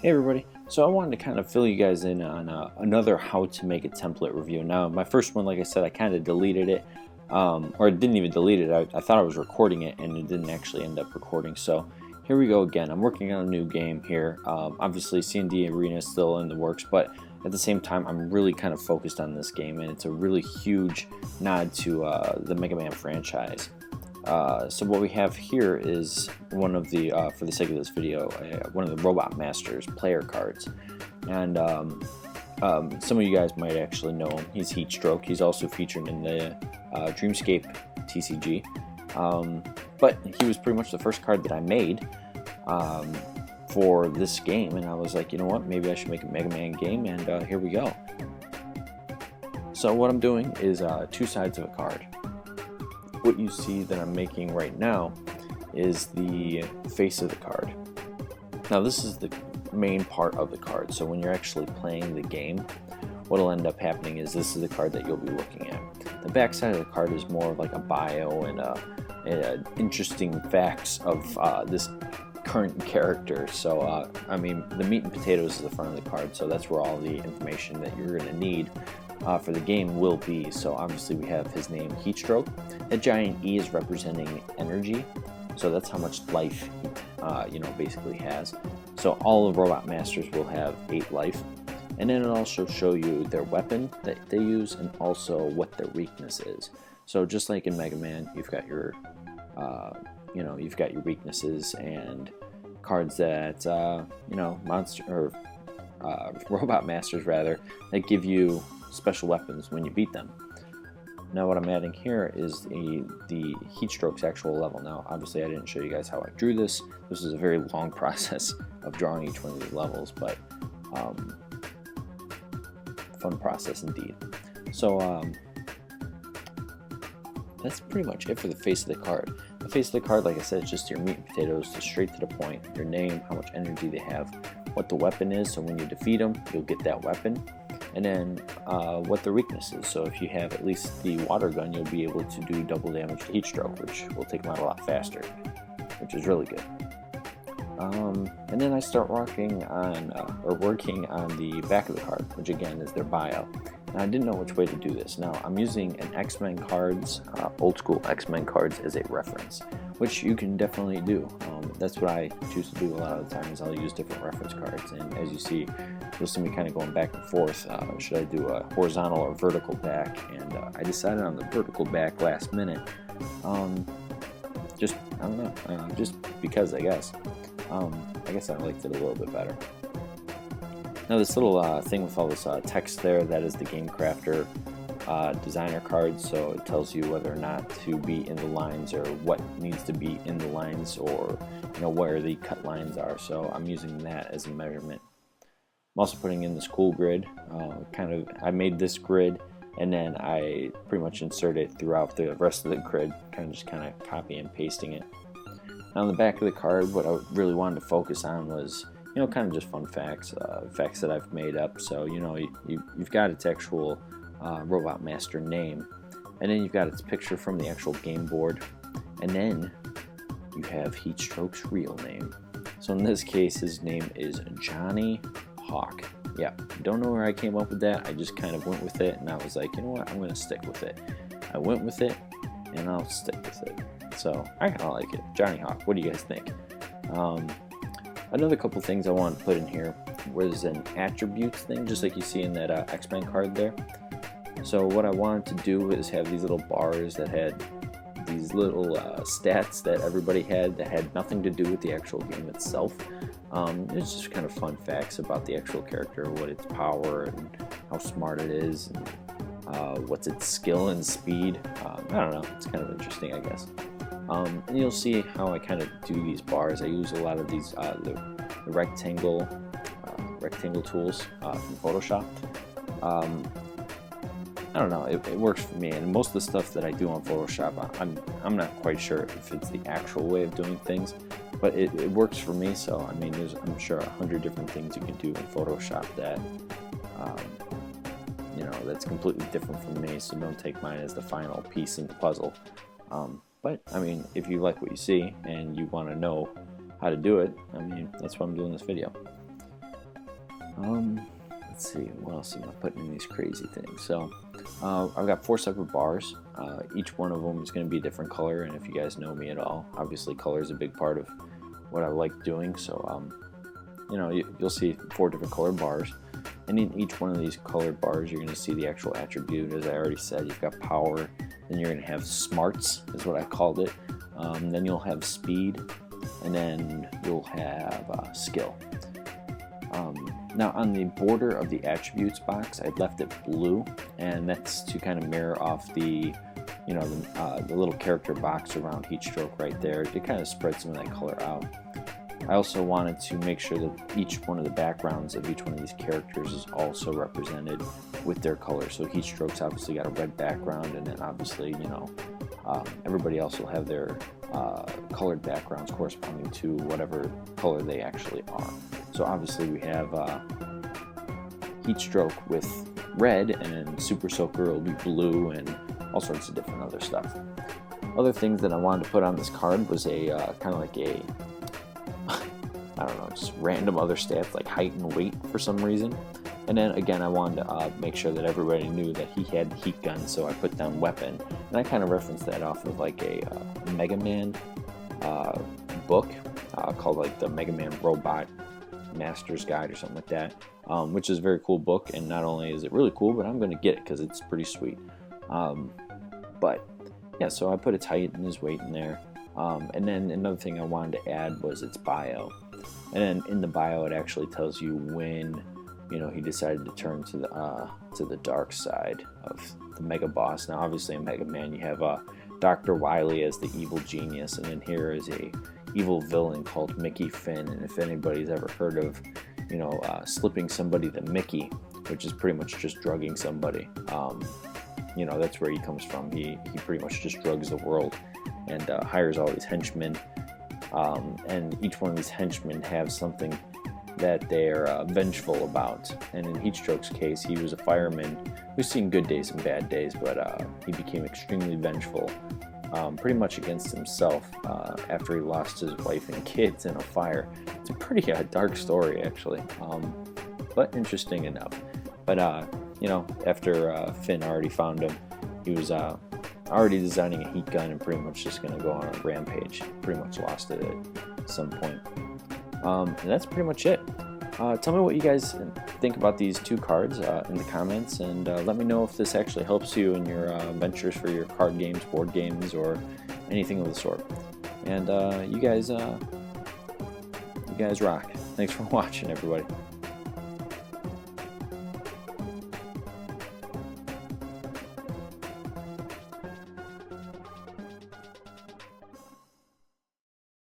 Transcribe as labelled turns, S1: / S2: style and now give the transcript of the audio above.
S1: Hey everybody, so I wanted to kind of fill you guys in on another how to make a template review. Now my first one, like I said, I kind of deleted it, or didn't even delete it. I thought I was recording it and it didn't actually end up recording. So here we go again. I'm working on a new game here. Obviously C&D Arena is still in the works, but at the same time I'm really kind of focused on this game, and it's a really huge nod to the Mega Man franchise. So what we have here is one of the, for the sake of this video, one of the Robot Masters player cards. And some of you guys might actually know him. He's Heatstroke. He's also featured in the Dreamscape TCG. But he was pretty much the first card that I made for this game. And I was like, you know what, maybe I should make a Mega Man game, and here we go. So what I'm doing is two sides of a card. What you see that I'm making right now is the face of the card. Now this is the main part of the card, so when you're actually playing the game, what'll end up happening is this is the card that you'll be looking at. The back side of the card is more of like a bio and interesting facts of this current character. So I mean, the meat and potatoes is the front of the card, so that's where all the information that you're going to need for the game will be. So obviously we have his name, Heatstroke. That giant E is representing energy, so that's how much life he basically has. So all of Robot Masters will have 8 life, and then it'll also show you their weapon that they use and also what their weakness is. So just like in Mega Man, you've got your you've got your weaknesses and cards that Robot Masters rather, that give you special weapons when you beat them. Now what I'm adding here is the Heatstroke's actual level. Now obviously I didn't show you guys how I drew this. This is a very long process of drawing each one of these levels, but fun process indeed. So that's pretty much it for the face of the card. The face of the card, like I said, is just your meat and potatoes, just straight to the point. Your name, how much energy they have, what the weapon is, so when you defeat them, you'll get that weapon. And then what their weakness is. So if you have at least the water gun, you'll be able to do double damage to Heatstroke, which will take them out a lot faster, which is really good. And then I start working on the back of the card, which again is their bio. Now I didn't know which way to do this. Now I'm using an X-Men cards, old school X-Men cards as a reference, which you can definitely do. That's what I choose to do a lot of the times. I'll use different reference cards, and as you see, you'll see me kind of going back and forth. Should I do a horizontal or vertical back? And I decided on the vertical back last minute. Just, I don't know, just because I guess I liked it a little bit better. Now this little thing with all this text there, that is the Game Crafter designer card, so it tells you whether or not to be in the lines or what needs to be in the lines, or where the cut lines are. So I'm using that as a measurement. I'm also putting in this cool grid. I made this grid and then I pretty much insert it throughout the rest of the grid, kind of copy and pasting it. Now on the back of the card, what I really wanted to focus on was kind of just fun facts, facts that I've made up. So you've got its actual Robot Master name, and then you've got its picture from the actual game board, and then you have Heatstroke's real name. So in this case, his name is Johnny Hawk. Yeah, don't know where I came up with that. I just kind of went with it, and I was like, you know what, I'm going to stick with it. I went with it, and I'll stick with it. So I kind of like it. Johnny Hawk, what do you guys think? Another couple things I wanted to put in here was an attributes thing, just like you see in that X-Men card there. So what I wanted to do is have these little bars that had these little stats that everybody had that had nothing to do with the actual game itself. It's just kind of fun facts about the actual character, what its power and how smart it is, and what's its skill and speed. I don't know, it's kind of interesting, I guess. And you'll see how I kind of do these bars. I use a lot of these the rectangle tools from Photoshop. I don't know, it works for me, and most of the stuff that I do on Photoshop, I'm not quite sure if it's the actual way of doing things, but it works for me. So I mean, there's, I'm sure, 100 different things you can do in Photoshop that that's completely different from me, so don't take mine as the final piece in the puzzle. But I mean, if you like what you see and you want to know how to do it, I mean, that's why I'm doing this video. Let's see, what else am I putting in these crazy things? So, I've got 4 separate bars. Each one of them is going to be a different color, and if you guys know me at all, obviously color is a big part of what I like doing. So, you know, you'll see 4 different colored bars, and in each one of these colored bars, you're going to see the actual attribute. As I already said, you've got power, then you're going to have smarts, is what I called it. Then you'll have speed, and then you'll have skill. Now on the border of the attributes box, I left it blue, and that's to kind of mirror off the, you know, the little character box around heat stroke right there. It kind of spreads some of that color out. I also wanted to make sure that each one of the backgrounds of each one of these characters is also represented with their color. So heat stroke's obviously got a red background, and then obviously, you know, everybody else will have their colored backgrounds corresponding to whatever color they actually are. So obviously we have heat stroke with red, and then super soaker will be blue, and all sorts of different other stuff. Other things that I wanted to put on this card was a kind of like a, I don't know, just random other stats like height and weight for some reason. And then again, I wanted to make sure that everybody knew that he had heat gun, so I put down weapon, and I kind of referenced that off of like a Mega Man book called like the Mega Man Robot Master's Guide or something like that, which is a very cool book. And not only is it really cool, but I'm going to get it because it's pretty sweet. But yeah, so I put its height and his weight in there. And then another thing I wanted to add was its bio. And then in the bio, it actually tells you when, you know, he decided to turn to the dark side of the Mega Boss. Now, obviously, in Mega Man, you have Dr. Wily as the evil genius, and then here is a evil villain called Mickey Finn. And if anybody's ever heard of, you know, slipping somebody the Mickey, which is pretty much just drugging somebody, you know, that's where he comes from. He pretty much just drugs the world and hires all these henchmen. And each one of these henchmen have something that they're vengeful about. And in Heatstroke's case, he was a fireman who's seen good days and bad days, but he became extremely vengeful, pretty much against himself after he lost his wife and kids in a fire. It's a pretty dark story, actually, but interesting enough. But, you know, after Finn already found him, he was already designing a heat gun and pretty much just going to go on a rampage. Pretty much lost it at some point. And that's pretty much it. Tell me what you guys think about these 2 cards in the comments, and let me know if this actually helps you in your ventures for your card games, board games, or anything of the sort. And you guys rock. Thanks for watching, everybody.